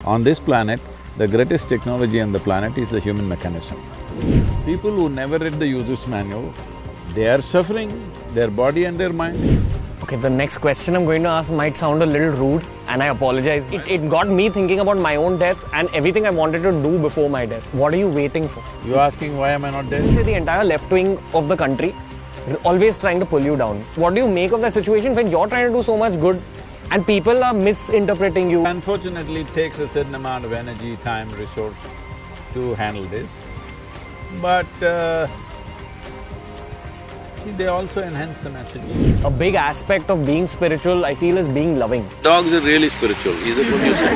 On this planet, the greatest technology on the planet is the human mechanism. People who never read the user's manual, they are suffering, their body and their mind. Okay, the next question I'm going to ask might sound a little rude, and I apologize. It got me thinking about my own death and everything I wanted to do before my death. What are you waiting for? You asking why am I not dead? Say the entire left wing of the country always trying to pull you down. What do you make of that situation when you're trying to do so much good and people are misinterpreting you? Unfortunately, it takes a certain amount of energy, time, resource to handle this. But see, they also enhance the message. A big aspect of being spiritual, I feel, is being loving. Dogs are really spiritual, is it what you say?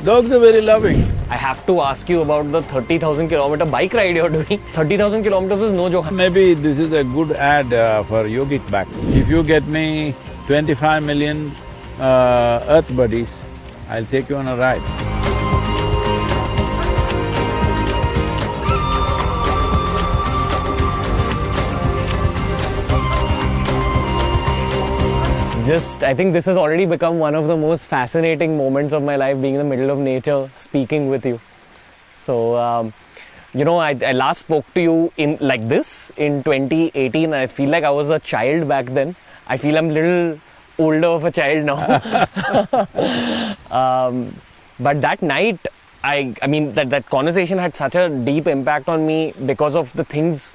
Dogs are very loving. I have to ask you about the 30,000 kilometer bike ride you're doing. 30,000 kilometers is no joke. Maybe this is a good ad for yogic back. If you get me 25 million earth buddies, I'll take you on a ride. I think this has already become one of the most fascinating moments of my life, being in the middle of nature, speaking with you. So, you know, I last spoke to you in like this in 2018. I feel like I was a child back then. I feel I'm a little older of a child now. But that night, I mean, that conversation had such a deep impact on me because of the things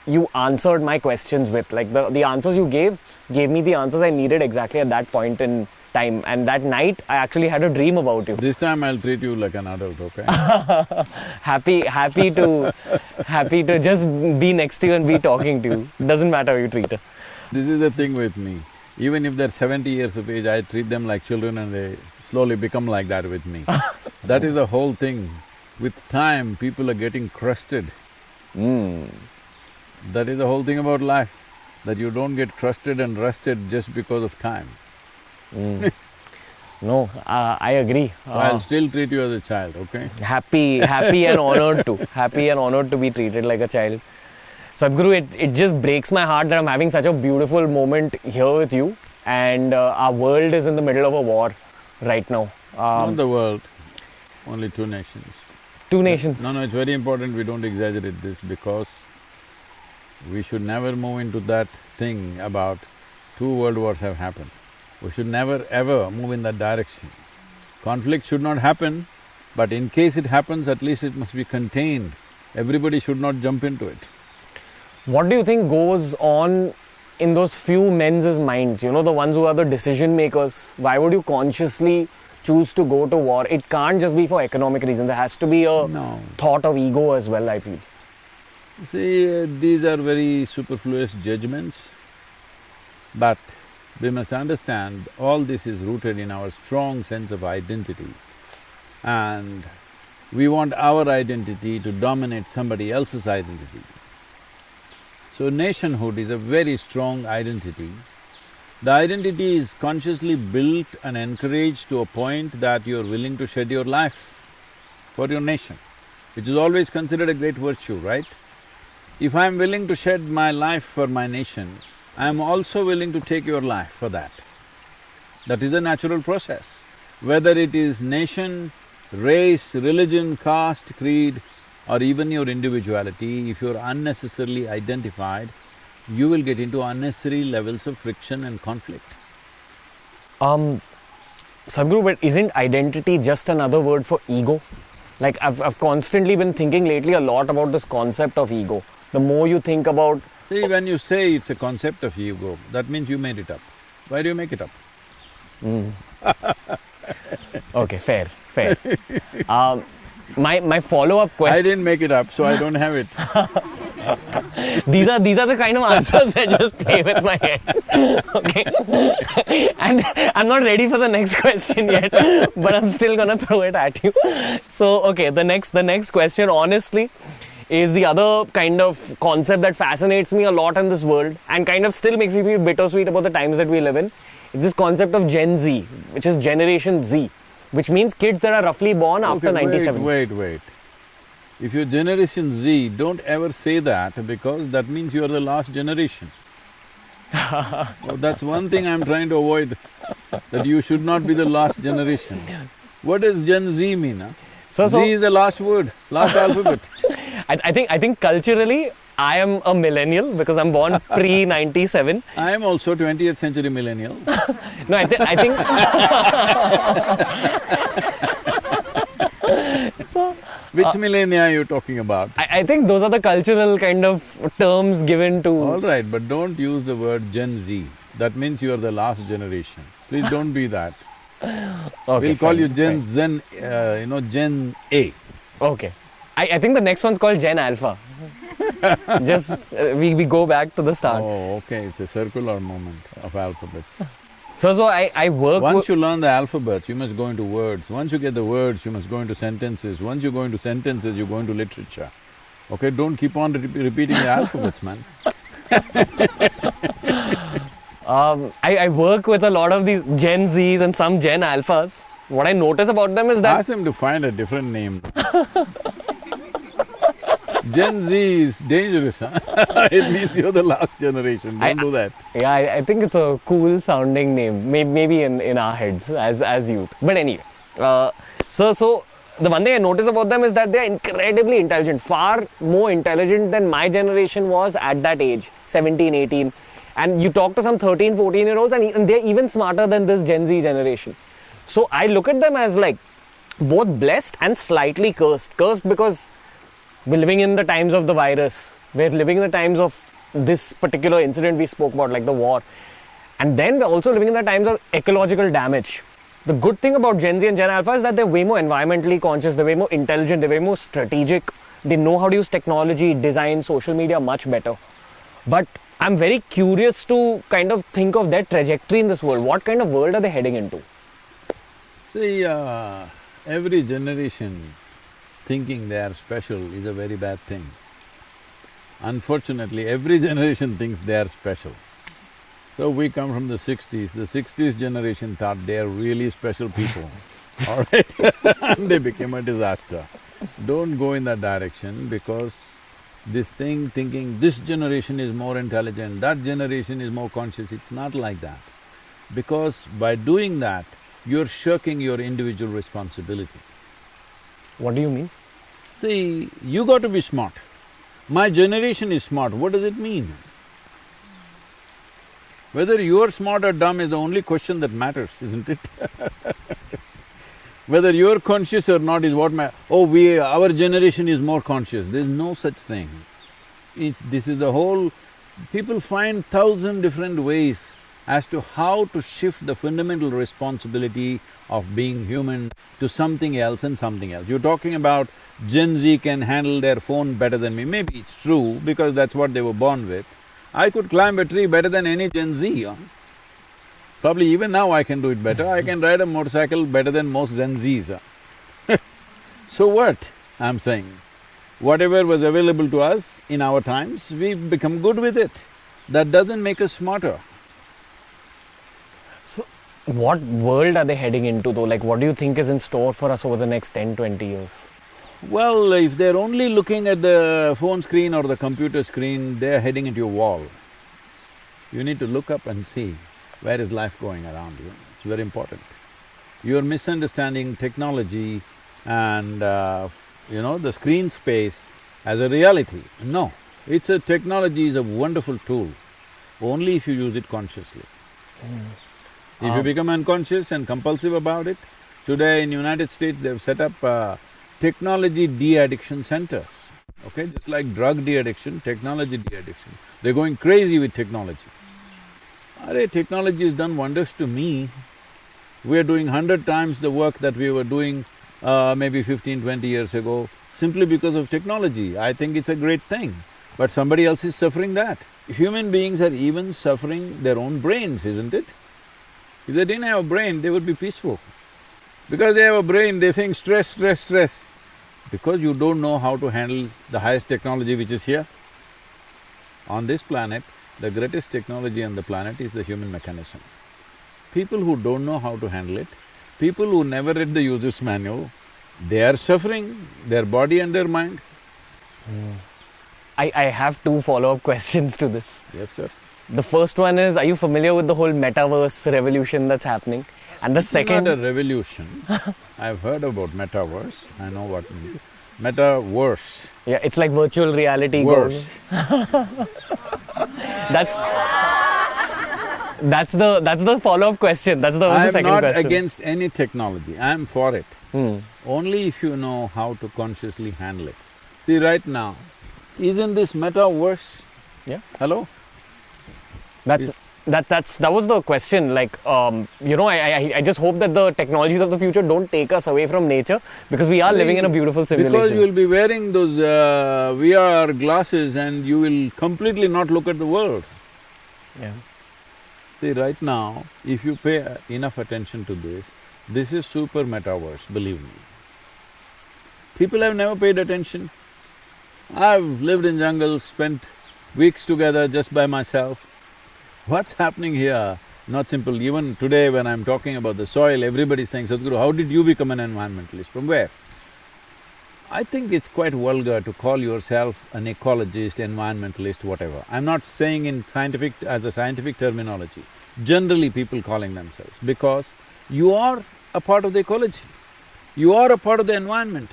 you answered my questions with. Like the answers you gave me the answers I needed exactly at that point in time. And that night, I actually had a dream about you. This time I'll treat you like an adult, okay? happy to just be next to you and be talking to you. Doesn't matter how you treat her. This is the thing with me. Even if they're 70 years of age, I treat them like children and they slowly become like that with me. That is the whole thing. With time, people are getting crusted. That is the whole thing about life, that you don't get crusted and rusted just because of time. No, I agree. So I'll still treat you as a child, okay? Happy and honored to. Happy and honored to be treated like a child. Sadguru, it just breaks my heart that I'm having such a beautiful moment here with you, and our world is in the middle of a war right now. Not the world, only two nations. Two nations? No, it's very important we don't exaggerate this, because we should never move into that thing about two world wars have happened. We should never ever move in that direction. Conflict should not happen, but in case it happens, at least it must be contained. Everybody should not jump into it. What do you think goes on in those few men's minds, you know, the ones who are the decision makers? Why would you consciously choose to go to war? It can't just be for economic reasons, there has to be a thought of ego as well, I feel. See, these are very superfluous judgments, but we must understand all this is rooted in our strong sense of identity, and we want our identity to dominate somebody else's identity. So nationhood is a very strong identity. The identity is consciously built and encouraged to a point that you're willing to shed your life for your nation, which is always considered a great virtue, right? If I'm willing to shed my life for my nation, I'm also willing to take your life for that. That is a natural process. Whether it is nation, race, religion, caste, creed, or even your individuality, if you're unnecessarily identified, you will get into unnecessary levels of friction and conflict. Sadhguru, but isn't identity just another word for ego? Like I've constantly been thinking lately a lot about this concept of ego. The more you think about… See, when you say it's a concept of ego, that means you made it up. Why do you make it up? Okay, fair. My follow-up question… I didn't make it up, so I don't have it. These are the kind of answers that just play with my head, okay? And I'm not ready for the next question yet, but I'm still gonna throw it at you. So, okay, the next question, honestly, is the other kind of concept that fascinates me a lot in this world and kind of still makes me feel bittersweet about the times that we live in. It's this concept of Gen Z, which is Generation Z, which means kids that are roughly born after 97. Wait. If you're Generation Z, don't ever say that, because that means you're the last generation. So that's one thing I'm trying to avoid, that you should not be the last generation. What does Gen Z mean? Huh? So Z is the last word, last alphabet. I think culturally, I am a millennial because I'm born pre-97. I am also 20th century millennial. No, I think so. Which millennia are you talking about? I think those are the cultural kind of terms given to. All right, but don't use the word Gen Z. That means you are the last generation. Please don't be that. Okay, We'll call fine, you Gen fine. Gen A. Okay. I think the next one's called Gen Alpha. Just we go back to the start. Oh, okay, it's a circular movement of alphabets. So I work. Once you learn the alphabets, you must go into words. Once you get the words, you must go into sentences. Once you go into sentences, you go into literature. Okay, don't keep on repeating the alphabets, man. I work with a lot of these Gen Zs and some Gen Alphas. What I notice about them is that Ask him to find a different name. Gen Z is dangerous, huh? It means you're the last generation, don't do that. Yeah, I think it's a cool sounding name, maybe in our heads as youth. But anyway, so the one thing I notice about them is that they're incredibly intelligent, far more intelligent than my generation was at that age, 17, 18. And you talk to some 13, 14-year-olds and they're even smarter than this Gen Z generation. So I look at them as like both blessed and slightly cursed. Cursed because we're living in the times of the virus. We're living in the times of this particular incident we spoke about, like the war. And then we're also living in the times of ecological damage. The good thing about Gen Z and Gen Alpha is that they're way more environmentally conscious, they're way more intelligent, they're way more strategic. They know how to use technology, design, social media much better. But I'm very curious to kind of think of their trajectory in this world. What kind of world are they heading into? See, every generation thinking they are special is a very bad thing. Unfortunately, every generation thinks they are special. So we come from the 60s. The 60s generation thought they are really special people, all right? And they became a disaster. Don't go in that direction because this thing thinking this generation is more intelligent, that generation is more conscious, it's not like that. Because by doing that, you're shirking your individual responsibility. What do you mean? See, you got to be smart. My generation is smart, what does it mean? Whether you're smart or dumb is the only question that matters, isn't it? Whether you're conscious or not is what our generation is more conscious. There's no such thing. This is the whole… People find 1,000 different ways as to how to shift the fundamental responsibility of being human to something else and something else. You're talking about Gen Z can handle their phone better than me. Maybe it's true because that's what they were born with. I could climb a tree better than any Gen Z, huh? Probably even now I can do it better. I can ride a motorcycle better than most Gen Zs, huh? So what, I'm saying? Whatever was available to us in our times, we've become good with it. That doesn't make us smarter. So, what world are they heading into though? Like, what do you think is in store for us over the next 10, 20 years? Well, if they're only looking at the phone screen or the computer screen, they're heading into a wall. You need to look up and see where is life going around you. It's very important. You're misunderstanding technology and the screen space as a reality. No, technology is a wonderful tool, only if you use it consciously. If you become unconscious and compulsive about it, today in United States they've set up technology de-addiction centers, okay? Just like drug de-addiction, technology de-addiction. They're going crazy with technology. Technology has done wonders to me. We're doing 100 times the work that we were doing maybe 15, 20 years ago, simply because of technology. I think it's a great thing, but somebody else is suffering that. Human beings are even suffering their own brains, isn't it? If they didn't have a brain, they would be peaceful. Because they have a brain, they're saying stress, stress, stress. Because you don't know how to handle the highest technology which is here. On this planet, the greatest technology on the planet is the human mechanism. People who don't know how to handle it, people who never read the user's manual, they are suffering, their body and their mind. I have two follow-up questions to this. Yes, sir. The first one is, are you familiar with the whole Metaverse revolution that's happening? And the It's second… not a revolution. I've heard about Metaverse, I know what it means. Metaverse. Yeah, it's like virtual reality. Worse. That's the follow-up question. That's the I'm second not question. against any technology, I'm for it. Only if you know how to consciously handle it. See, right now, isn't this Metaverse? Yeah. Hello? That was the question. Like, you know, I just hope that the technologies of the future don't take us away from nature, because we are living in a beautiful simulation. Because you will be wearing those VR glasses and you will completely not look at the world. Yeah. See, right now, if you pay enough attention to this is super Metaverse, believe me. People have never paid attention. I've lived in jungles, spent weeks together just by myself. What's happening here? Not simple. Even today when I'm talking about the soil, everybody's saying, Sadguru, how did you become an environmentalist? From where? I think it's quite vulgar to call yourself an ecologist, environmentalist, whatever. I'm not saying as a scientific terminology. Generally people calling themselves, because you are a part of the ecology. You are a part of the environment.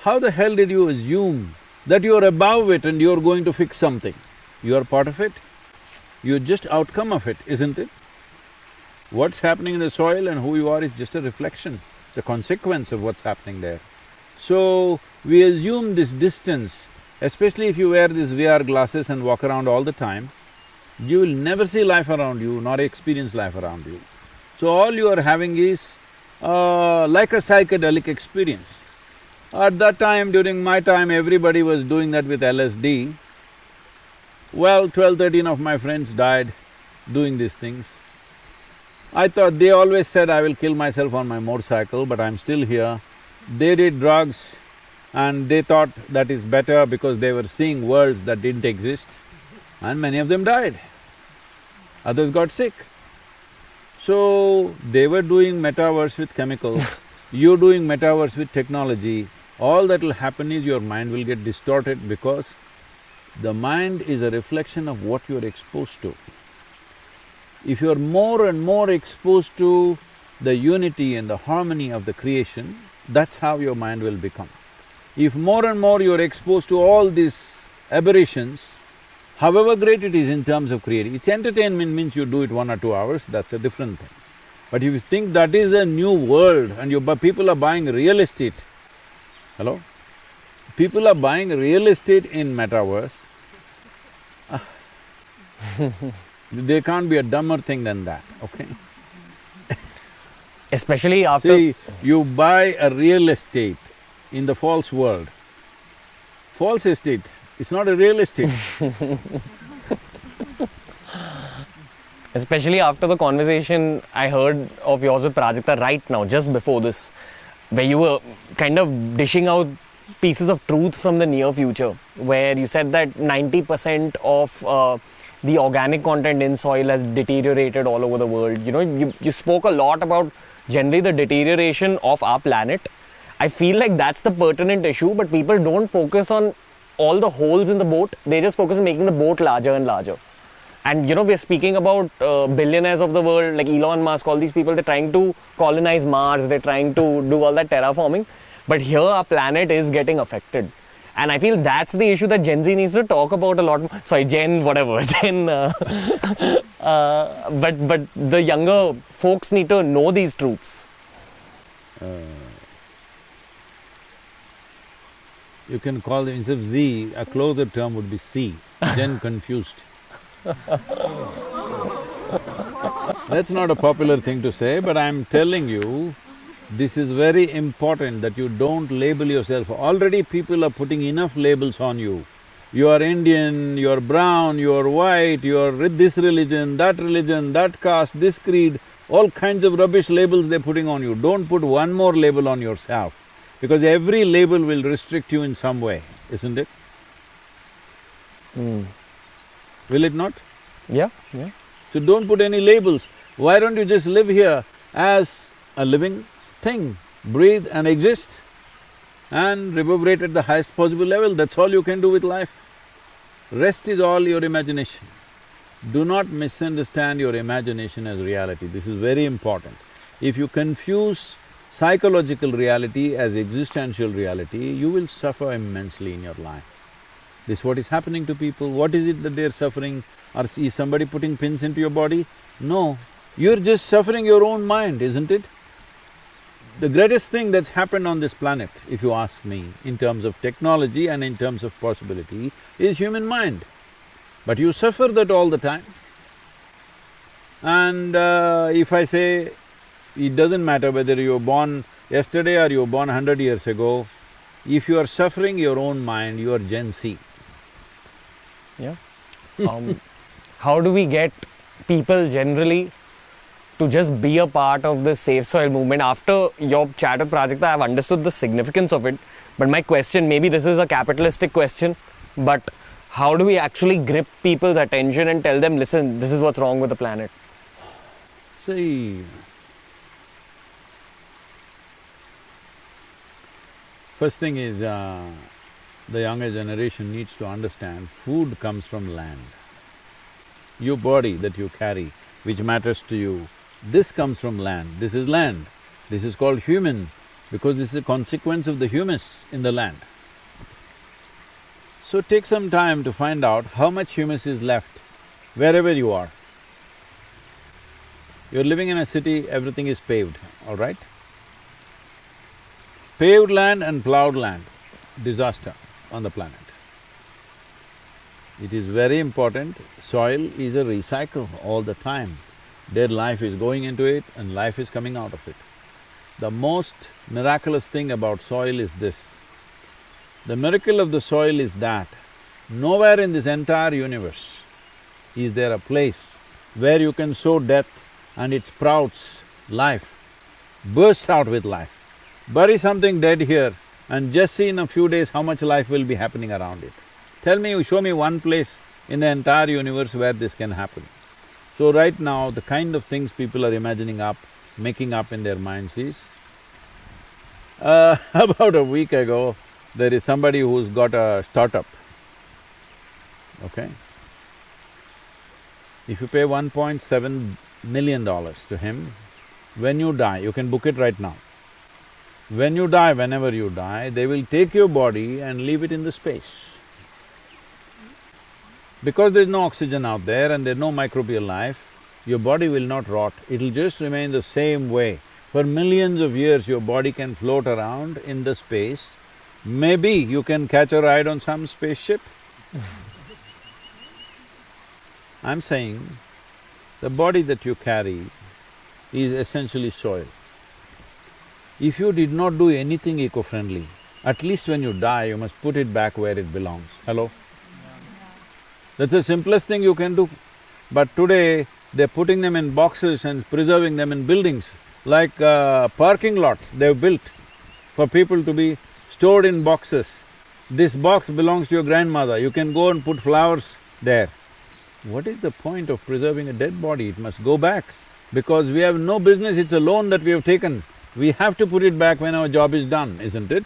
How the hell did you assume that you're above it and you're going to fix something? You are part of it. You're just outcome of it, isn't it? What's happening in the soil and who you are is just a reflection, it's a consequence of what's happening there. So, we assume this distance, especially if you wear these VR glasses and walk around all the time, you will never see life around you nor experience life around you. So all you are having is like a psychedelic experience. At that time, during my time, everybody was doing that with LSD. Well, 12, 13 of my friends died doing these things. I thought… they always said I will kill myself on my motorcycle, but I'm still here. They did drugs and they thought that is better because they were seeing worlds that didn't exist, and many of them died. Others got sick. So, they were doing Metaverse with chemicals, you're doing Metaverse with technology. All that will happen is your mind will get distorted, because the mind is a reflection of what you're exposed to. If you're more and more exposed to the unity and the harmony of the creation, that's how your mind will become. If more and more you're exposed to all these aberrations, however great it is in terms of creating, it's entertainment means you do it 1 or 2 hours, that's a different thing. But if you think that is a new world and people are buying real estate, hello? People are buying real estate in Metaverse, there can't be a dumber thing than that, okay? Especially after… See, you buy a real estate in the false world. False estate, it's not a real estate. Especially after the conversation I heard of yours with Prajakta right now, just before this, where you were kind of dishing out pieces of truth from the near future, where you said that 90% of the organic content in soil has deteriorated all over the world. You know, you spoke a lot about generally the deterioration of our planet. I feel like that's the pertinent issue, but people don't focus on all the holes in the boat, they just focus on making the boat larger and larger. And you know, we're speaking about billionaires of the world like Elon Musk, all these people, they're trying to colonize Mars, they're trying to do all that terraforming, but here our planet is getting affected. And I feel that's the issue that Gen Z needs to talk about a lot more. Sorry, Gen whatever, Gen… but the younger folks need to know these truths. You can call them, instead of Z, a closer term would be C, Gen confused. That's not a popular thing to say, but I'm telling you, this is very important that you don't label yourself. Already people are putting enough labels on you. You are Indian, you are brown, you are white, you are this religion, that caste, this creed, all kinds of rubbish labels they're putting on you. Don't put one more label on yourself, because every label will restrict you in some way, isn't it? Will it not? Yeah, yeah. So don't put any labels. Why don't you just live here as a living thing, breathe and exist and reverberate at the highest possible level, that's all you can do with life. Rest is all your imagination. Do not misunderstand your imagination as reality, this is very important. If you confuse psychological reality as existential reality, you will suffer immensely in your life. This is what is happening to people. What is it that they're suffering? Or is somebody putting pins into your body? No, you're just suffering your own mind, isn't it? The greatest thing that's happened on this planet, if you ask me, in terms of technology and in terms of possibility, is human mind. But you suffer that all the time. And if I say, it doesn't matter whether you were born yesterday or you were born 100 years ago, if you are suffering your own mind, you are Gen Z. Yeah. How do we get people generally to just be a part of this safe soil movement? After your chat with Prajakta, I have understood the significance of it. But my question, maybe this is a capitalistic question, but how do we actually grip people's attention and tell them, listen, this is what's wrong with the planet? See, first thing is, the younger generation needs to understand food comes from land. Your body that you carry, which matters to you, this comes from land, this is land. This is called human because this is a consequence of the humus in the land. So take some time to find out how much humus is left wherever you are. You're living in a city, everything is paved, all right? Paved land and plowed land, disaster on the planet. It is very important, soil is a recycle all the time. Dead life is going into it and life is coming out of it. The most miraculous thing about soil is this. The miracle of the soil is that nowhere in this entire universe is there a place where you can sow death and it sprouts life, bursts out with life. Bury something dead here and just see in a few days how much life will be happening around it. Tell me, show me one place in the entire universe where this can happen. So right now, the kind of things people are imagining up, making up in their minds is, about a week ago, there is somebody who's got a startup, okay? If you pay $1.7 million to him, when you die, you can book it right now. When you die, whenever you die, they will take your body and leave it in the space. Because there's no oxygen out there and there's no microbial life, your body will not rot, it'll just remain the same way. For millions of years, your body can float around in the space. Maybe you can catch a ride on some spaceship. I'm saying, the body that you carry is essentially soil. If you did not do anything eco-friendly, at least when you die, you must put it back where it belongs. Hello? That's the simplest thing you can do. But today, they're putting them in boxes and preserving them in buildings, like parking lots they've built for people to be stored in boxes. This box belongs to your grandmother, you can go and put flowers there. What is the point of preserving a dead body? It must go back, because we have no business, it's a loan that we have taken. We have to put it back when our job is done, isn't it?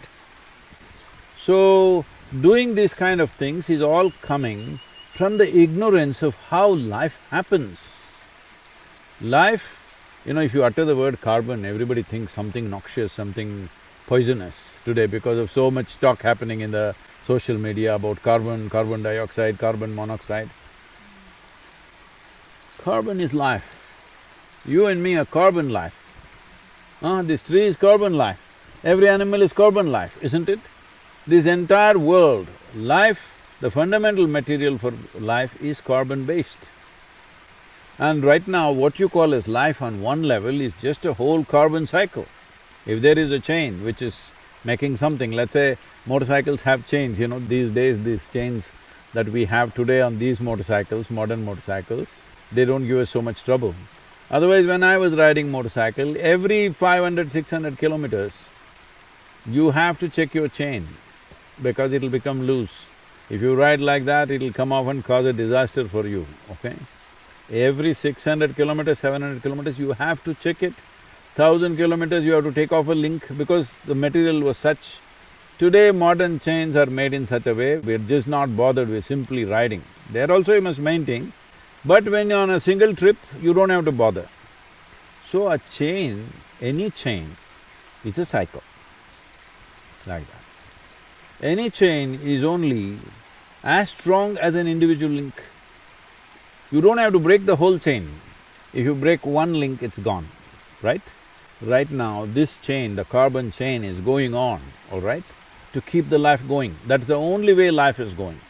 So, doing these kind of things is all coming from the ignorance of how life happens. Life, if you utter the word carbon, everybody thinks something noxious, something poisonous today because of so much talk happening in the social media about carbon, carbon dioxide, carbon monoxide. Carbon is life. You and me are carbon life. This tree is carbon life. Every animal is carbon life, isn't it? This entire world, life, the fundamental material for life is carbon-based. And right now, what you call as life on one level is just a whole carbon cycle. If there is a chain which is making something, let's say motorcycles have chains, these days these chains that we have today on these motorcycles, modern motorcycles, they don't give us so much trouble. Otherwise, when I was riding motorcycle, every 500, 600 kilometers, you have to check your chain because it'll become loose. If you ride like that, it'll come off and cause a disaster for you, okay? Every 600 kilometers, 700 kilometers, you have to check it. 1,000 kilometers, you have to take off a link because the material was such. Today, modern chains are made in such a way, we're just not bothered, we're simply riding. There also you must maintain, but when you're on a single trip, you don't have to bother. So a chain any chain is a cycle, like that. Any chain is only as strong as an individual link. You don't have to break the whole chain. If you break one link, it's gone, right? Right now, this chain, the carbon chain is going on, all right, to keep the life going. That's the only way life is going.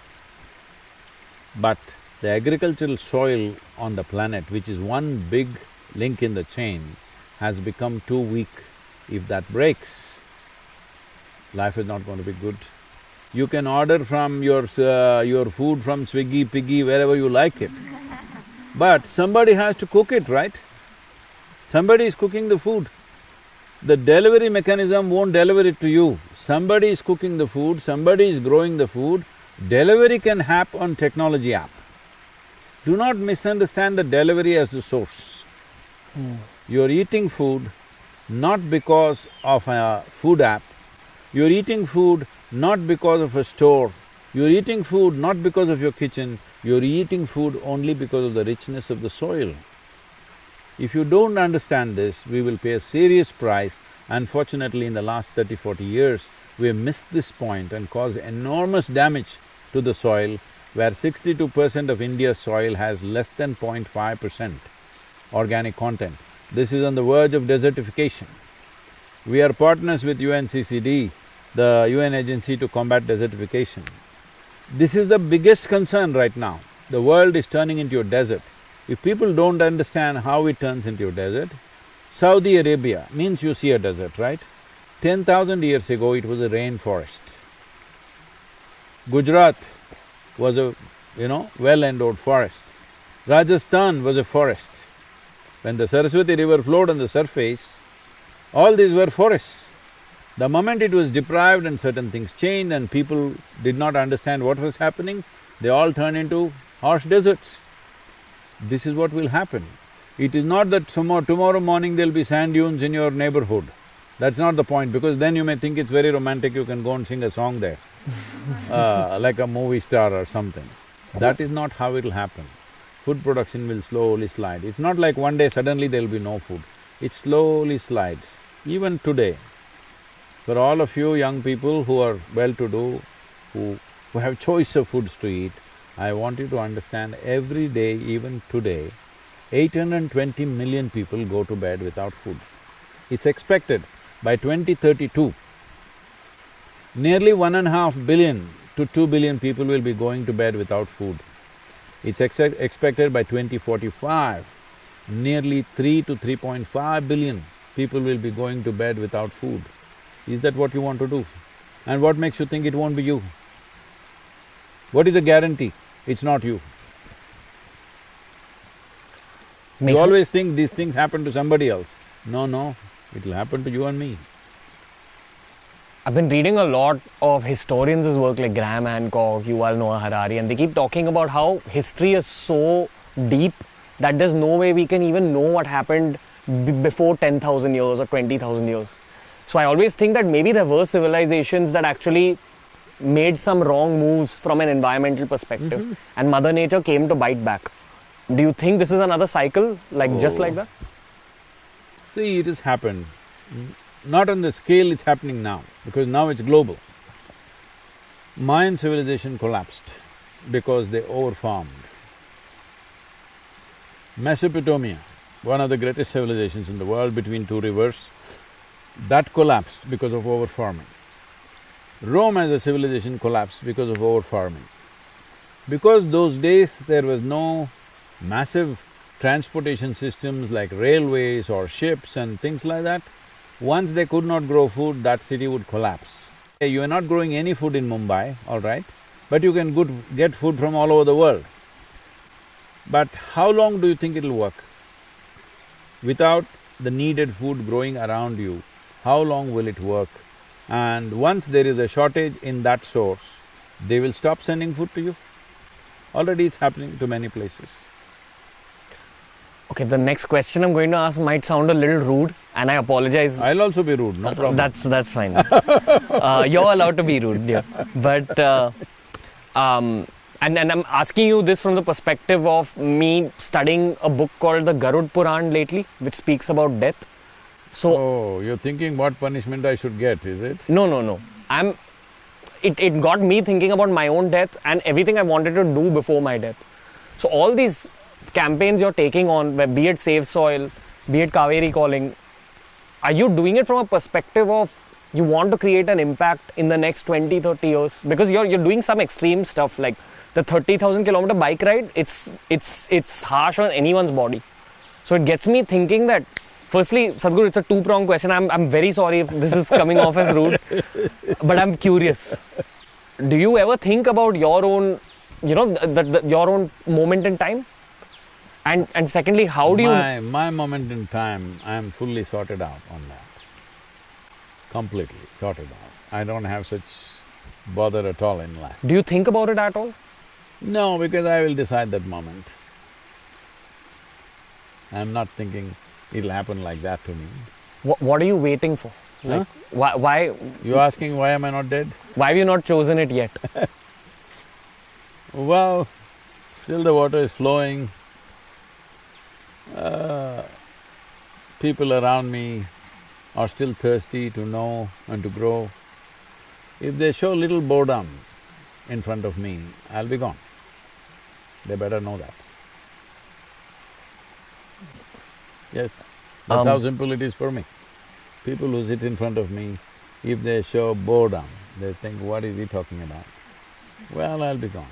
But the agricultural soil on the planet, which is one big link in the chain, has become too weak. If that breaks, life is not going to be good. You can order from your food from Swiggy, Piggy, wherever you like it. But somebody has to cook it, right? Somebody is cooking the food. The delivery mechanism won't deliver it to you. Somebody is cooking the food, somebody is growing the food. Delivery can happen on technology app. Do not misunderstand the delivery as the source. You're eating food not because of a food app, you're eating food not because of a store, you're eating food not because of your kitchen, you're eating food only because of the richness of the soil. If you don't understand this, we will pay a serious price. Unfortunately, in the last 30-40 years, we have missed this point and caused enormous damage to the soil, where 62% of India's soil has less than 0.5% organic content. This is on the verge of desertification. We are partners with UNCCD, the UN agency to combat desertification. This is the biggest concern right now. The world is turning into a desert. If people don't understand how it turns into a desert, Saudi Arabia means you see a desert, right? 10,000 years ago, it was a rainforest. Gujarat was a, well-endowed forest. Rajasthan was a forest. When the Saraswati river flowed on the surface, all these were forests. The moment it was deprived and certain things changed and people did not understand what was happening, they all turned into harsh deserts. This is what will happen. It is not that tomorrow morning there'll be sand dunes in your neighborhood. That's not the point, because then you may think it's very romantic, you can go and sing a song there, like a movie star or something. That is not how it'll happen. Food production will slowly slide. It's not like one day suddenly there'll be no food. It slowly slides. Even today, for all of you young people who are well-to-do, who have choice of foods to eat, I want you to understand, every day, even today, 820 million people go to bed without food. It's expected by 2032, nearly 1.5 billion to 2 billion people will be going to bed without food. It's expected by 2045, nearly 3 to 3.5 billion people will be going to bed without food. Is that what you want to do? And what makes you think it won't be you? What is the guarantee? It's not you. You always think these things happen to somebody else. No, it'll happen to you and me. I've been reading a lot of historians' work like Graham Hancock, Yuval Noah Harari, and they keep talking about how history is so deep that there's no way we can even know what happened before 10,000 years or 20,000 years. So I always think that maybe there were civilizations that actually made some wrong moves from an environmental perspective, and Mother Nature came to bite back. Do you think this is another cycle, just like that? See, it has happened. Not on the scale it's happening now, because now it's global. Mayan civilization collapsed because they overfarmed. Mesopotamia, one of the greatest civilizations in the world between two rivers, that collapsed because of overfarming. Rome as a civilization collapsed because of overfarming. Because those days there was no massive transportation systems like railways or ships and things like that, once they could not grow food, that city would collapse. You are not growing any food in Mumbai, all right, but you can get food from all over the world. But how long do you think it'll work? Without the needed food growing around you, how long will it work? And once there is a shortage in that source, they will stop sending food to you. Already it's happening to many places. Okay, the next question I'm going to ask might sound a little rude, and I apologize. I'll also be rude, no problem. That's fine. You're allowed to be rude, yeah. But and I'm asking you this from the perspective of me studying a book called the Garud Puran lately, which speaks about death. So Oh, you're thinking what punishment I should get, is it? no. It got me thinking about my own death and everything I wanted to do before my death. So all these campaigns you're taking on, be it Save Soil, be it Kaveri Calling, are you doing it from a perspective of you want to create an impact in the next 20, 30 years? Because you're doing some extreme stuff like the 30,000 kilometer bike ride. It's harsh on anyone's body. So it gets me thinking that, firstly, Sadhguru, it's a two-pronged question. I'm very sorry if this is coming off as rude, but I'm curious. Do you ever think about your own, your own moment in time? And secondly, how do you… My moment in time, I am fully sorted out on that. Completely sorted out. I don't have such bother at all in life. Do you think about it at all? No, because I will decide that moment. I'm not thinking it'll happen like that to me. What are you waiting for? Like, why… You're asking why am I not dead? Why have you not chosen it yet? Well, still the water is flowing. People around me are still thirsty to know and to grow. If they show little boredom in front of me, I'll be gone. They better know that. Yes, that's how simple it is for me. People who sit in front of me, if they show boredom, they think, what is he talking about? Well, I'll be gone.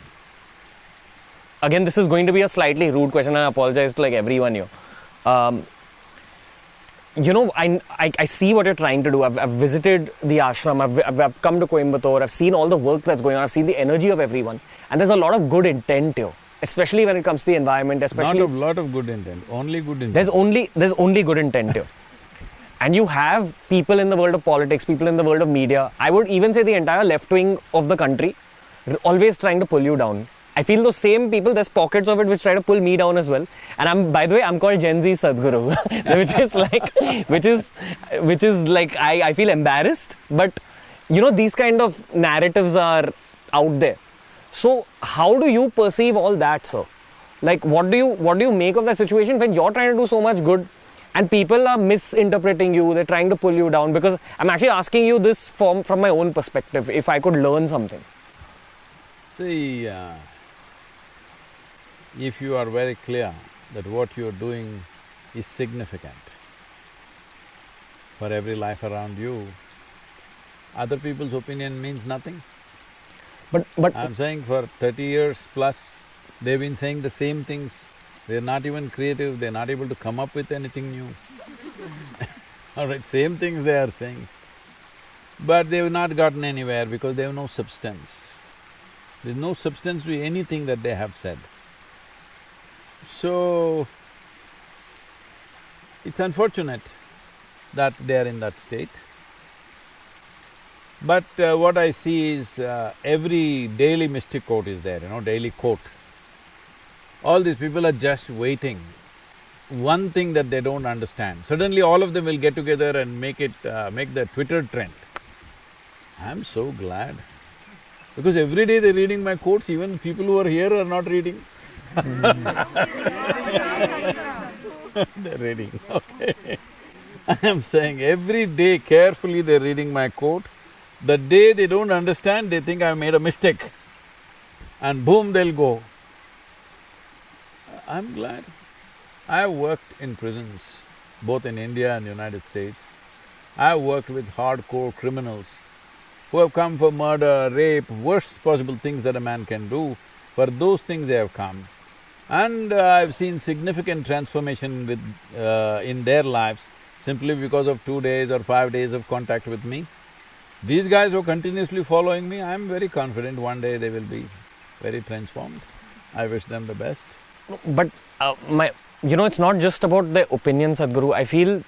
Again, this is going to be a slightly rude question, and I apologize to like everyone here. I see what you're trying to do. I've visited the ashram, I've come to Coimbatore, I've seen all the work that's going on, I've seen the energy of everyone, and there's a lot of good intent here, especially when it comes to the environment, especially… Not a lot of good intent, only good intent. There's only good intent here. And you have people in the world of politics, people in the world of media, I would even say the entire left wing of the country, always trying to pull you down. I feel those same people, there's pockets of it which try to pull me down as well. And by the way, I'm called Gen Z Sadhguru, which is like, I feel embarrassed. But, these kind of narratives are out there. So, how do you perceive all that, sir? Like, what do you make of that situation when you're trying to do so much good and people are misinterpreting you, they're trying to pull you down? Because I'm actually asking you this from my own perspective, if I could learn something. See, if you are very clear that what you're doing is significant for every life around you, other people's opinion means nothing. But I'm saying for 30 years plus, they've been saying the same things. They're not even creative, they're not able to come up with anything new. All right, same things they are saying. But they've not gotten anywhere because they have no substance. There's no substance to anything that they have said. So, it's unfortunate that they are in that state. But what I see is every daily mystic quote is there, daily quote. All these people are just waiting. One thing that they don't understand, suddenly all of them will get together and make the Twitter trend. I'm so glad. Because every day they're reading my quotes, even people who are here are not reading. They're reading, okay. I'm saying every day carefully they're reading my quote. The day they don't understand, they think I've made a mistake. And boom, they'll go. I'm glad. I've worked in prisons, both in India and United States. I've worked with hardcore criminals who have come for murder, rape, worst possible things that a man can do. For those things they have come. And I've seen significant transformation in their lives simply because of 2 days or 5 days of contact with me. These guys who are continuously following me, I'm very confident one day they will be very transformed. I wish them the best. But it's not just about the opinion, Sadhguru. I feel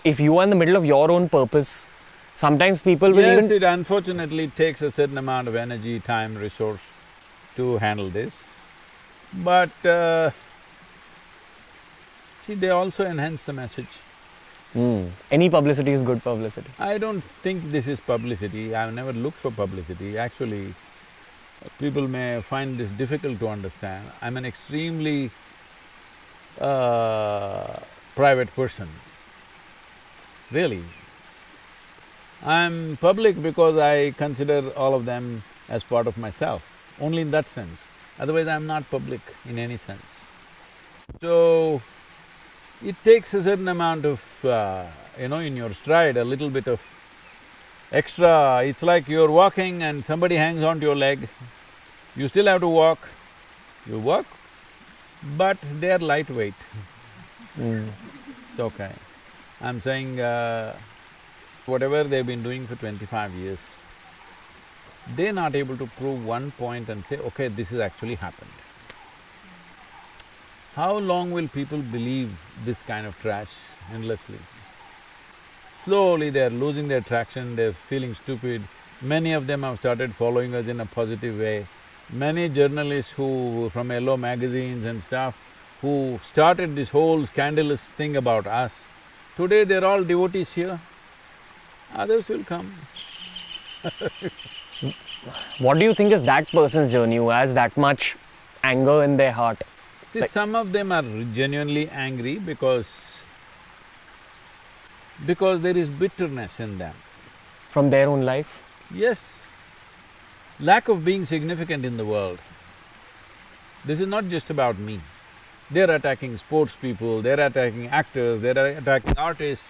if you are in the middle of your own purpose, sometimes people will Yes, even… it unfortunately takes a certain amount of energy, time, resource to handle this. But see, they also enhance the message. Any publicity is good publicity. I don't think this is publicity, I've never looked for publicity. Actually, people may find this difficult to understand. I'm an extremely private person. really. I'm public because I consider all of them as part of myself, only in that sense. Otherwise, I'm not public in any sense. So, it takes a certain amount of, in your stride, a little bit of extra… It's like you're walking and somebody hangs onto your leg, you still have to walk, you walk, but they're lightweight. It's okay. I'm saying, whatever they've been doing for 25 years, they're not able to prove one point and say, okay, this has actually happened. How long will people believe this kind of trash endlessly? Slowly they're losing their traction, they're feeling stupid. Many of them have started following us in a positive way. Many journalists who… from yellow magazines and stuff, who started this whole scandalous thing about us, today they're all devotees here. Others will come. What do you think is that person's journey who has that much anger in their heart? See, some of them are genuinely angry because there is bitterness in them. From their own life? Yes. Lack of being significant in the world. This is not just about me. They're attacking sports people, they're attacking actors, they're attacking artists.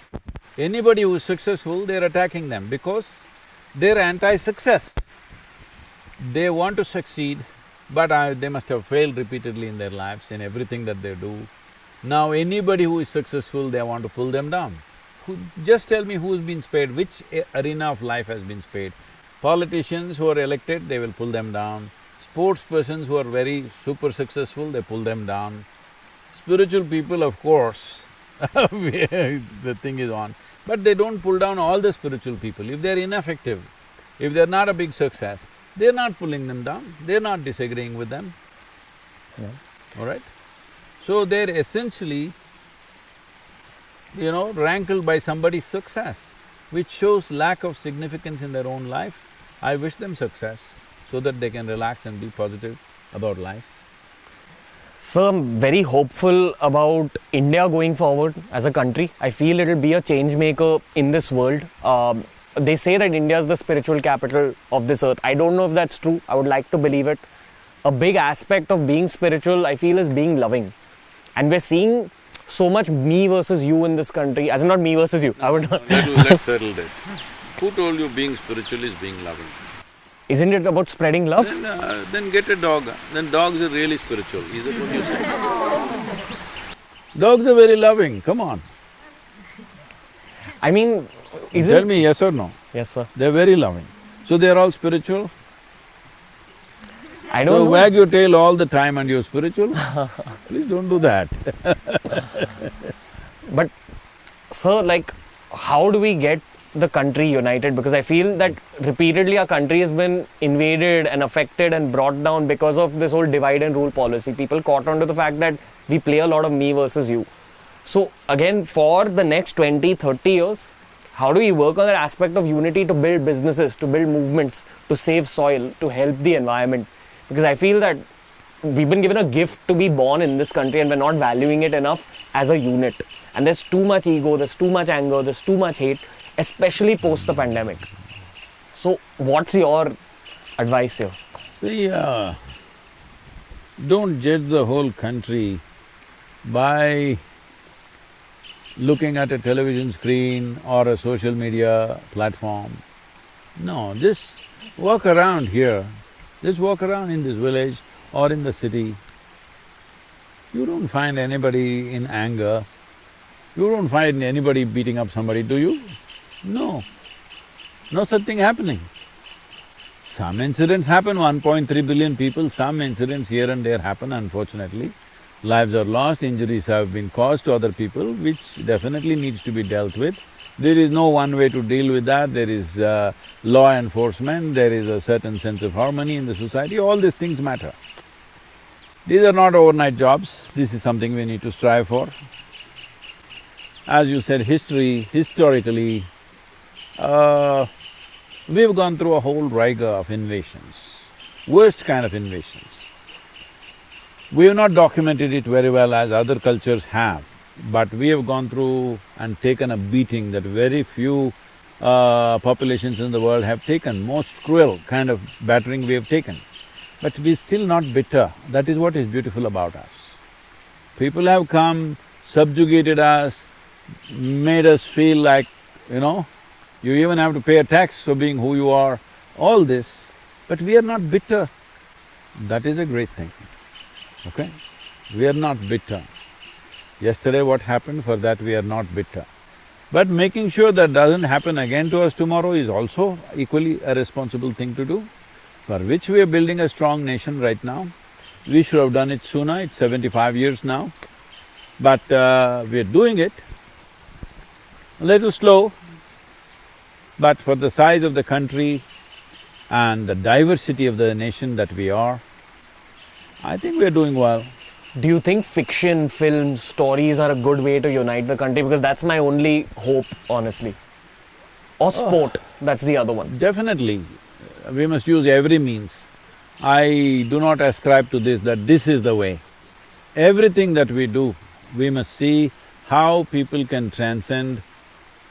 Anybody who's successful, they're attacking them because they're anti-success. They want to succeed, but they must have failed repeatedly in their lives, in everything that they do. Now anybody who is successful, they want to pull them down. Just tell me who's been spared, which arena of life has been spared. Politicians who are elected, they will pull them down. Sports persons who are very super successful, they pull them down. Spiritual people, of course, the thing is on. But they don't pull down all the spiritual people. If they're ineffective, if they're not a big success, they're not pulling them down, they're not disagreeing with them. Yeah. All right? So they're essentially, rankled by somebody's success, which shows lack of significance in their own life. I wish them success so that they can relax and be positive about life. So I'm very hopeful about India going forward as a country. I feel it'll be a change maker in this world. They say that India is the spiritual capital of this earth. I don't know if that's true. I would like to believe it. A big aspect of being spiritual, I feel, is being loving. And we're seeing so much me versus you in this country, as in not me versus you. I would not… Let's settle this. Who told you being spiritual is being loving? Isn't it about spreading love? Then get a dog. Then dogs are really spiritual. Is that what you say? Dogs are very loving, come on. I mean, Tell me yes or no. Yes, sir. They're very loving. So they're all spiritual? I don't know. Wag your tail all the time and you're spiritual? Please don't do that. But, sir, like, how do we get the country united? Because I feel that repeatedly our country has been invaded and affected and brought down because of this whole divide and rule policy. People caught on to the fact that we play a lot of me versus you. So again, for the next 20, 30 years, how do we work on that aspect of unity to build businesses, to build movements, to save soil, to help the environment? Because I feel that we've been given a gift to be born in this country and we're not valuing it enough as a unit. And there's too much ego, there's too much anger, there's too much hate, especially post the pandemic. So what's your advice here? See, don't judge the whole country by looking at a television screen or a social media platform. No, just walk around here, just walk around in this village or in the city. You don't find anybody in anger, you don't find anybody beating up somebody, do you? No, no such thing happening. Some incidents happen, 1.3 billion people, some incidents here and there happen, unfortunately. Lives are lost, injuries have been caused to other people, which definitely needs to be dealt with. There is no one way to deal with that, there is law enforcement, there is a certain sense of harmony in the society, all these things matter. These are not overnight jobs, this is something we need to strive for. As you said, historically, we've gone through a whole rigor of invasions, worst kind of invasions. We have not documented it very well as other cultures have. but we have gone through and taken a beating that very few populations in the world have taken, most cruel kind of battering we have taken. But we're still not bitter, that is what is beautiful about us. People have come, subjugated us, made us feel like, you even have to pay a tax for being who you are, all this, but we are not bitter. That is a great thing, okay? We are not bitter. Yesterday what happened, for that we are not bitter. But making sure that doesn't happen again to us tomorrow is also equally a responsible thing to do, for which we are building a strong nation right now. We should have done it sooner, it's 75 years now, but we are doing it. A little slow, but for the size of the country and the diversity of the nation that we are, I think we are doing well. Do you think fiction, films, stories are a good way to unite the country? Because that's my only hope, honestly. Or sport, that's the other one. Definitely, we must use every means. I do not ascribe to this, that this is the way. Everything that we do, we must see how people can transcend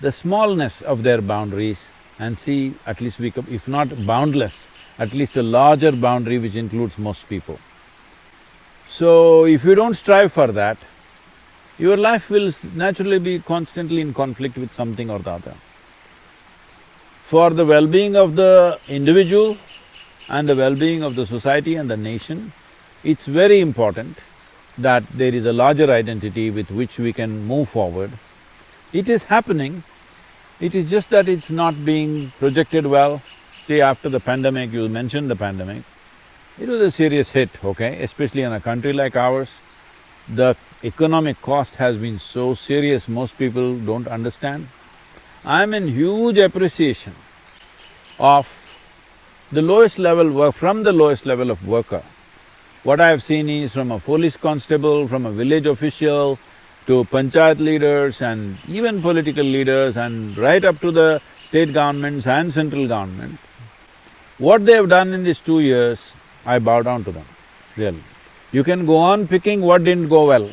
the smallness of their boundaries and see at least we come, if not boundless, at least a larger boundary which includes most people. So, if you don't strive for that, your life will naturally be constantly in conflict with something or the other. For the well-being of the individual and the well-being of the society and the nation, it's very important that there is a larger identity with which we can move forward. It is happening, it is just that it's not being projected well. See, after the pandemic, you mentioned the pandemic, it was a serious hit, okay, especially in a country like ours. The economic cost has been so serious, most people don't understand. I'm in huge appreciation of the lowest level from the lowest level of worker. What I have seen is from a police constable, from a village official, to panchayat leaders and even political leaders and right up to the state governments and central government, what they have done in these 2 years, I bow down to them, really. You can go on picking what didn't go well,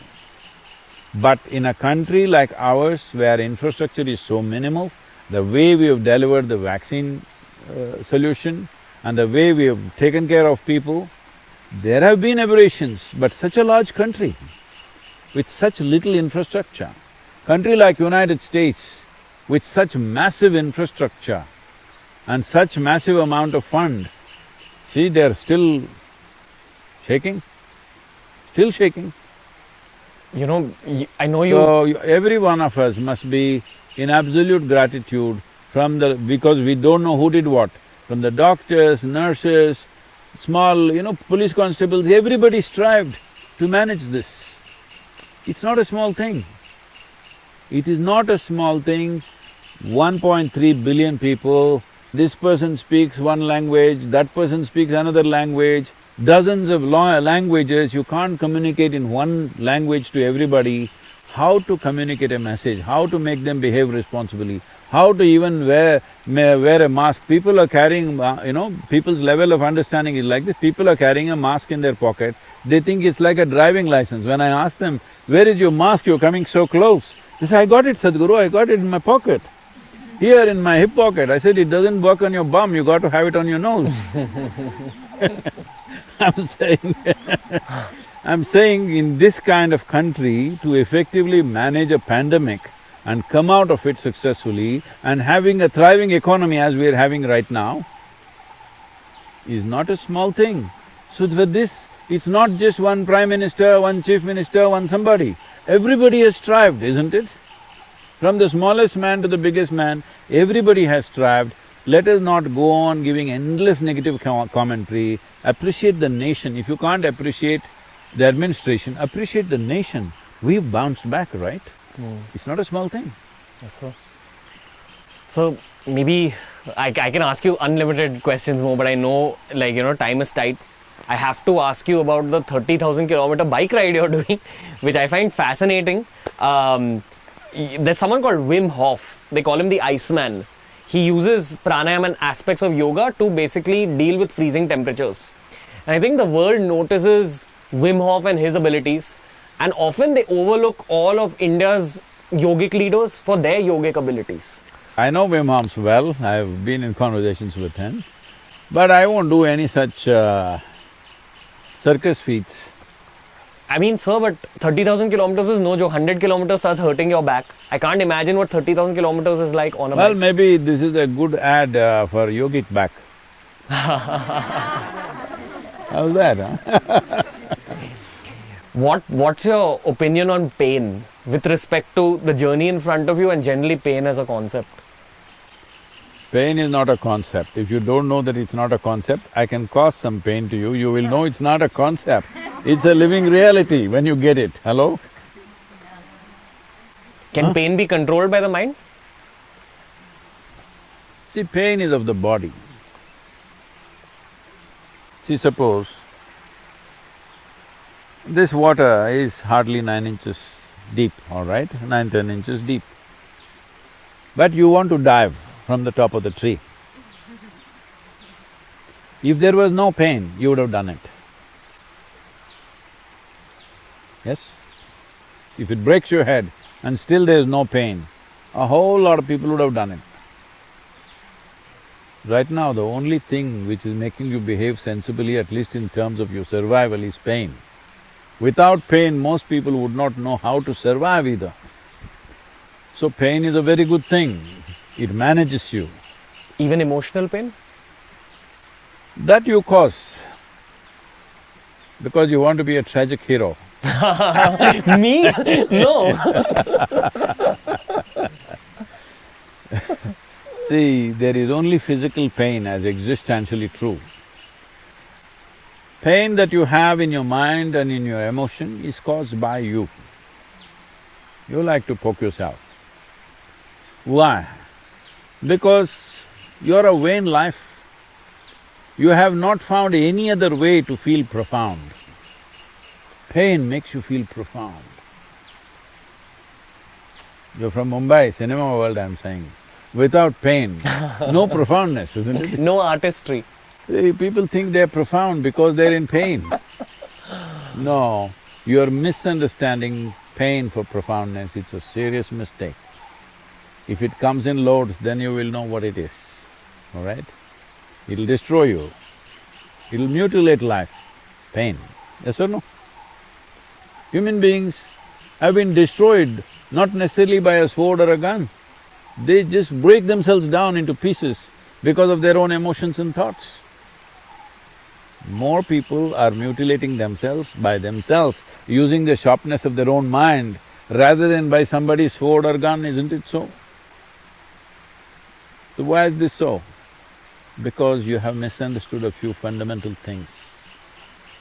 but in a country like ours where infrastructure is so minimal, the way we have delivered the vaccine solution and the way we have taken care of people, there have been aberrations, but such a large country with such little infrastructure, country like United States with such massive infrastructure and such massive amount of fund, see, they're still shaking, still shaking. I know you… So, every one of us must be in absolute gratitude because we don't know who did what, from the doctors, nurses, small, police constables, everybody strived to manage this. It's not a small thing. It is not a small thing. 1.3 billion people, this person speaks one language, that person speaks another language, dozens of languages, you can't communicate in one language to everybody. How to communicate a message, how to make them behave responsibly, how to even wear a mask. People are carrying, people's level of understanding is like this, people are carrying a mask in their pocket, they think it's like a driving license. When I ask them, where is your mask, you're coming so close? They say, I got it, Sadguru, I got it in my pocket. Here in my hip pocket. I said, it doesn't work on your bum, you got to have it on your nose. I'm saying in this kind of country, to effectively manage a pandemic and come out of it successfully and having a thriving economy as we are having right now is not a small thing. So for this, it's not just one prime minister, one chief minister, one somebody. Everybody has strived, isn't it? From the smallest man to the biggest man, everybody has strived. Let us not go on giving endless negative commentary. Appreciate the nation. If you can't appreciate the administration, appreciate the nation. We've bounced back, right? It's not a small thing. Yes, sir. So, maybe I can ask you unlimited questions more, but I know, time is tight. I have to ask you about the 30,000 kilometer bike ride you're doing, which I find fascinating. There's someone called Wim Hof, they call him the Iceman. He uses pranayama and aspects of yoga to basically deal with freezing temperatures. And I think the world notices Wim Hof and his abilities. And often they overlook all of India's yogic leaders for their yogic abilities. I know Wim Hof well, I've been in conversations with him, but I won't do any such circus feats. I mean, sir, but 30,000 kilometers is no joke. 100 kilometers starts hurting your back. I can't imagine what 30,000 kilometers is like on a Well, bike. maybe this is a good ad for yogic back. How's that, huh? What's your opinion on pain with respect to the journey in front of you and generally pain as a concept? Pain is not a concept. If you don't know that it's not a concept, I can cause some pain to you, you will know it's not a concept. It's a living reality when you get it. Hello? Can pain be controlled by the mind? See, pain is of the body. See, suppose this water is hardly 9 inches deep, all right, 9–10 inches deep. But you want to dive from the top of the tree. If there was no pain, you would have done it. Yes? If it breaks your head and still there is no pain, a whole lot of people would have done it. Right now, the only thing which is making you behave sensibly, at least in terms of your survival, is pain. Without pain, most people would not know how to survive either. So pain is a very good thing, it manages you. Even emotional pain? That you cause, because you want to be a tragic hero. Me? No. See, there is only physical pain as existentially true. Pain that you have in your mind and in your emotion is caused by you. You like to poke yourself. Why? Because you're a vain life. You have not found any other way to feel profound. Pain makes you feel profound. You're from Mumbai, cinema world, I'm saying. Without pain, no profoundness, isn't it? No artistry. See, people think they're profound because they're in pain. No, you're misunderstanding pain for profoundness, it's a serious mistake. If it comes in loads, then you will know what it is, all right? It'll destroy you, it'll mutilate life, pain, yes or no? Human beings have been destroyed not necessarily by a sword or a gun, they just break themselves down into pieces because of their own emotions and thoughts. More people are mutilating themselves by themselves, using the sharpness of their own mind rather than by somebody's sword or gun, isn't it so? So why is this so? Because you have misunderstood a few fundamental things.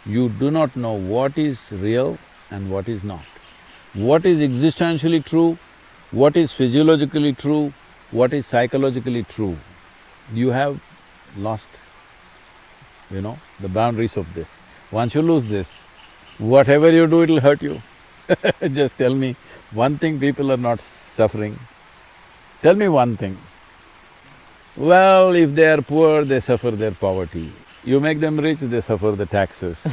You do not know what is real and what is not. What is existentially true, what is physiologically true, what is psychologically true. You have lost, the boundaries of this. Once you lose this, whatever you do, it'll hurt you. Just tell me one thing people are not suffering. Tell me one thing. Well, if they are poor, they suffer their poverty. You make them rich, they suffer the taxes.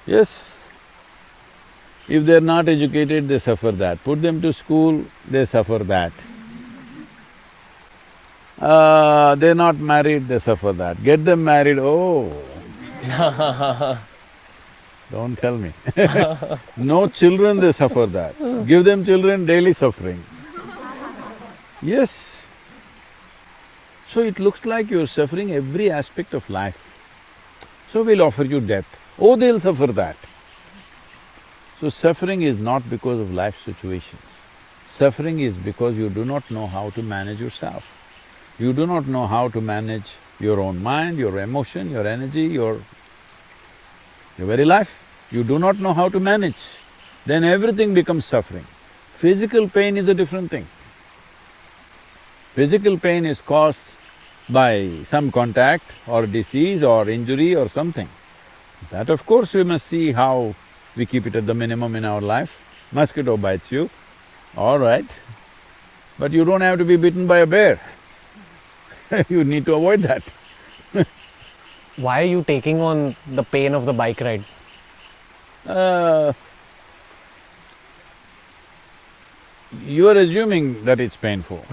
Yes. If they're not educated, they suffer that. Put them to school, they suffer that. They're not married, they suffer that. Get them married, oh. Don't tell me. No children, they suffer that. Give them children, daily suffering. Yes. So it looks like you're suffering every aspect of life. So we'll offer you death. Oh, they'll suffer that. So suffering is not because of life situations. Suffering is because you do not know how to manage yourself. You do not know how to manage your own mind, your emotion, your energy, your very life. You do not know how to manage, then everything becomes suffering. Physical pain is a different thing. Physical pain is caused by some contact or disease or injury or something. That of course we must see how we keep it at the minimum in our life. Mosquito bites you, all right, but you don't have to be bitten by a bear. You need to avoid that. Why are you taking on the pain of the bike ride? You are assuming that it's painful.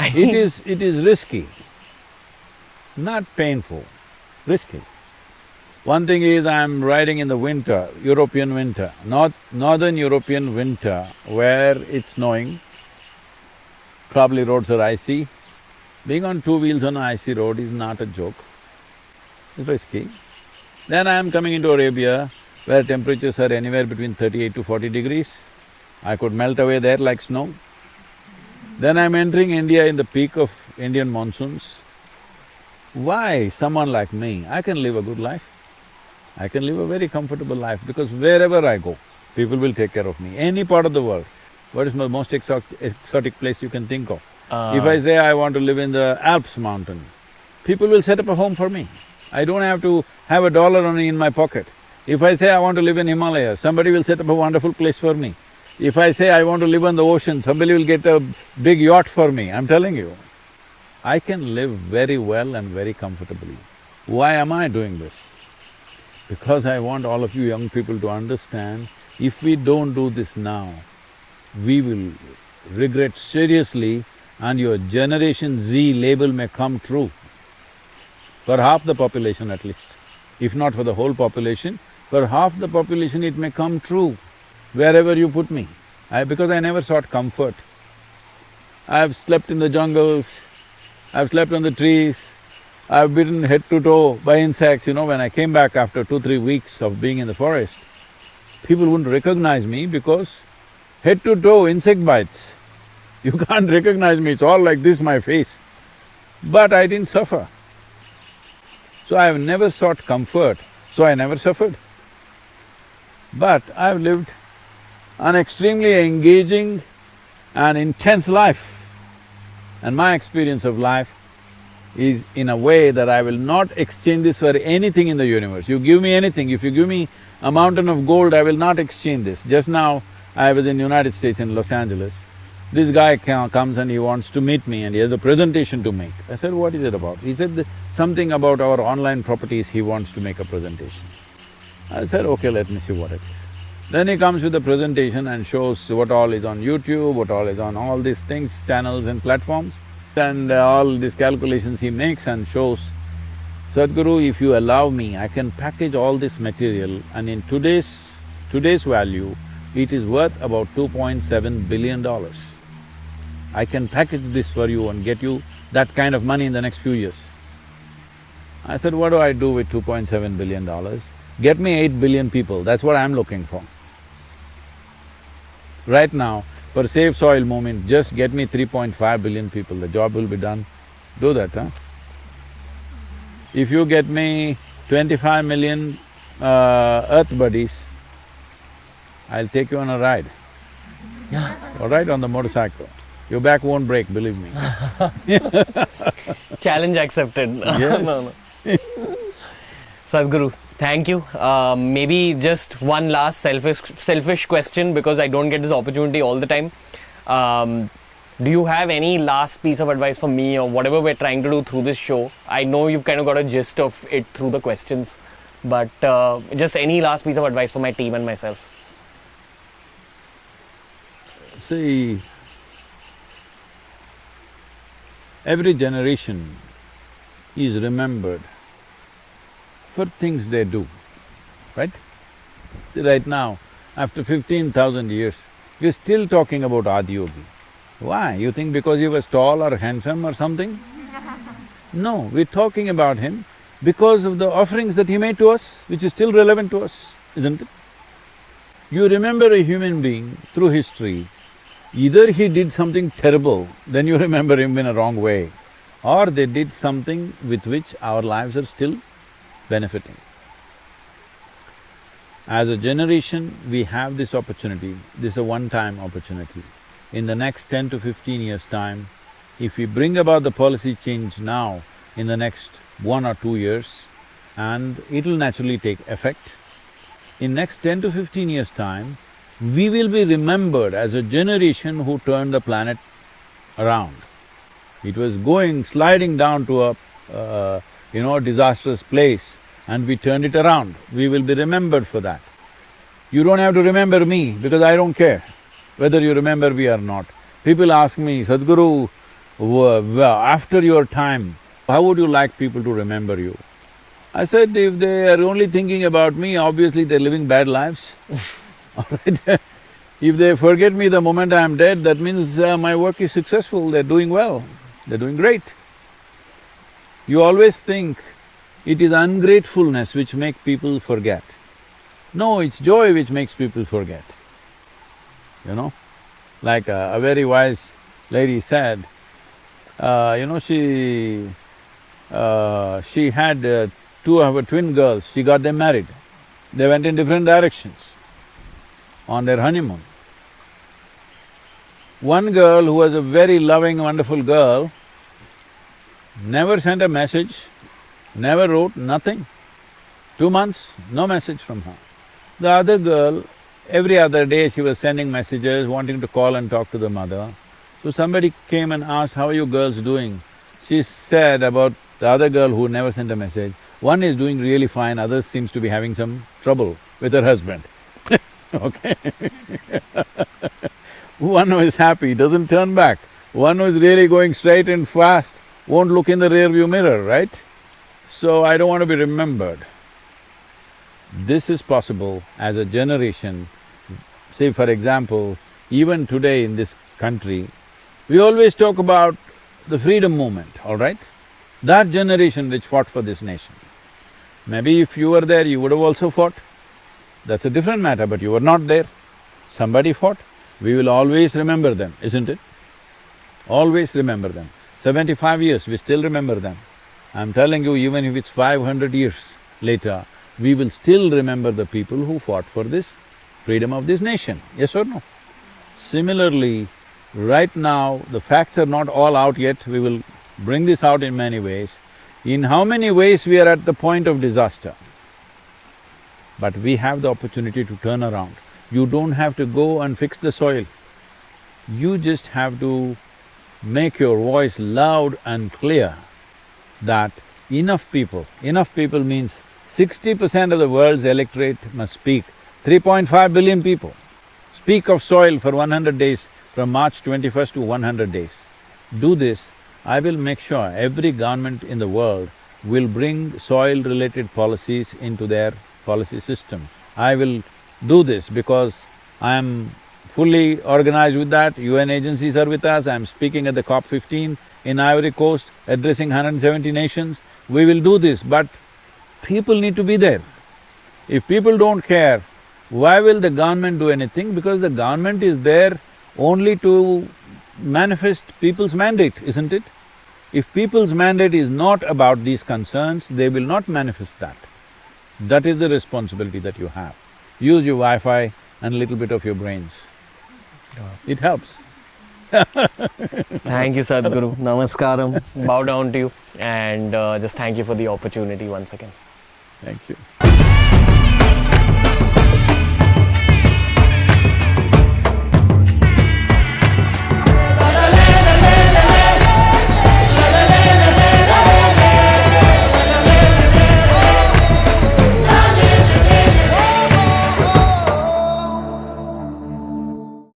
It is risky, not painful, risky. One thing is, I'm riding in the winter, European winter, northern European winter, where it's snowing, probably roads are icy. Being on two wheels on an icy road is not a joke, it's risky. Then I'm coming into Arabia, where temperatures are anywhere between 38 to 40 degrees. I could melt away there like snow. Then I'm entering India in the peak of Indian monsoons. Why someone like me? I can live a good life. I can live a very comfortable life because wherever I go, people will take care of me. Any part of the world. What is the most exotic place you can think of? If I say I want to live in the Alps mountain, people will set up a home for me. I don't have to have $1 in my pocket. If I say I want to live in Himalayas, somebody will set up a wonderful place for me. If I say I want to live on the ocean, somebody will get a big yacht for me, I'm telling you. I can live very well and very comfortably. Why am I doing this? Because I want all of you young people to understand, if we don't do this now, we will regret seriously and your Generation Z label may come true. For half the population at least. If not for the whole population, for half the population it may come true, wherever you put me. Because I never sought comfort. I've slept in the jungles, I've slept on the trees, I've bitten head to toe by insects. When I came back after 2-3 weeks of being in the forest, people wouldn't recognize me because head to toe insect bites. You can't recognize me, it's all like this, my face. But I didn't suffer. So I've never sought comfort, so I never suffered. But I've lived an extremely engaging and intense life. And my experience of life is in a way that I will not exchange this for anything in the universe. You give me anything, if you give me a mountain of gold, I will not exchange this. Just now, I was in United States in Los Angeles. This guy comes and he wants to meet me and he has a presentation to make. I said, what is it about? He said, something about our online properties, he wants to make a presentation. I said, okay, let me see what it is. Then he comes with a presentation and shows what all is on YouTube, what all is on all these things, channels and platforms, and all these calculations he makes and shows, Sadguru, if you allow me, I can package all this material and in today's value, it is worth about $2.7 billion. I can package this for you and get you that kind of money in the next few years. I said, what do I do with $2.7 billion? Get me 8 billion people, that's what I'm looking for. Right now, for Save Soil movement, just get me 3.5 billion people, the job will be done. Do that, huh? If you get me 25 million earth buddies, I'll take you on a ride. All right, on the motorcycle. Your back won't break, believe me. Challenge accepted. Yes. No. Sadguru, thank you. Maybe just one last selfish question because I don't get this opportunity all the time. Do you have any last piece of advice for me or whatever we're trying to do through this show? I know you've kind of got a gist of it through the questions, but just any last piece of advice for my team and myself. See, every generation is remembered for things they do, right? See, right now, after 15,000 years, we're still talking about Adiyogi. Why? You think because he was tall or handsome or something? No, we're talking about him because of the offerings that he made to us, which is still relevant to us, isn't it? You remember a human being through history, either he did something terrible, then you remember him in a wrong way, or they did something with which our lives are still benefiting. As a generation, we have this opportunity, this is a one-time opportunity. In the next 10 to 15 years' time, if we bring about the policy change now, in the next 1 or 2 years, and it'll naturally take effect, in next 10 to 15 years' time, we will be remembered as a generation who turned the planet around. It was sliding down to a disastrous place and we turned it around. We will be remembered for that. You don't have to remember me because I don't care. whether you remember me or not. People ask me, Sadguru, after your time, how would you like people to remember you? I said, if they are only thinking about me, obviously they're living bad lives. All right? If they forget me the moment I am dead, that means my work is successful, they're doing well, they're doing great. You always think it is ungratefulness which makes people forget. No, it's joy which makes people forget. You know, like a very wise lady said, she had two of her twin girls, she got them married. They went in different directions on their honeymoon. One girl who was a very loving, wonderful girl, never sent a message, never wrote, nothing. 2 months, no message from her. The other girl, every other day she was sending messages, wanting to call and talk to the mother. So somebody came and asked, how are you girls doing? She said about the other girl who never sent a message, one is doing really fine, other seems to be having some trouble with her husband. Okay. One who is happy doesn't turn back. One who is really going straight and fast won't look in the rear view mirror, right? So I don't want to be remembered. This is possible as a generation. Say for example, even today in this country, we always talk about the freedom movement, all right? That generation which fought for this nation. Maybe if you were there, you would have also fought. That's a different matter, but you were not there. Somebody fought. We will always remember them, isn't it? Always remember them. 75 years, we still remember them. I'm telling you, even if it's 500 years later, we will still remember the people who fought for this freedom of this nation, yes or no? Similarly, right now, the facts are not all out yet, we will bring this out in many ways. In how many ways we are at the point of disaster? But we have the opportunity to turn around. You don't have to go and fix the soil. You just have to make your voice loud and clear that enough people means 60% of the world's electorate must speak. 3.5 billion people speak of soil for 100 days, from March 21st to 100 days. Do this, I will make sure every government in the world will bring soil-related policies into their policy system. I will do this because I am fully organized with that, UN agencies are with us, I am speaking at the COP15 in Ivory Coast, addressing 170 nations. We will do this, but people need to be there. If people don't care, why will the government do anything? Because the government is there only to manifest people's mandate, isn't it? If people's mandate is not about these concerns, they will not manifest that. That is the responsibility that you have. Use your Wi-Fi and a little bit of your brains. It helps. Thank you, Sadguru. Namaskaram. Bow down to you and just thank you for the opportunity once again. Thank you.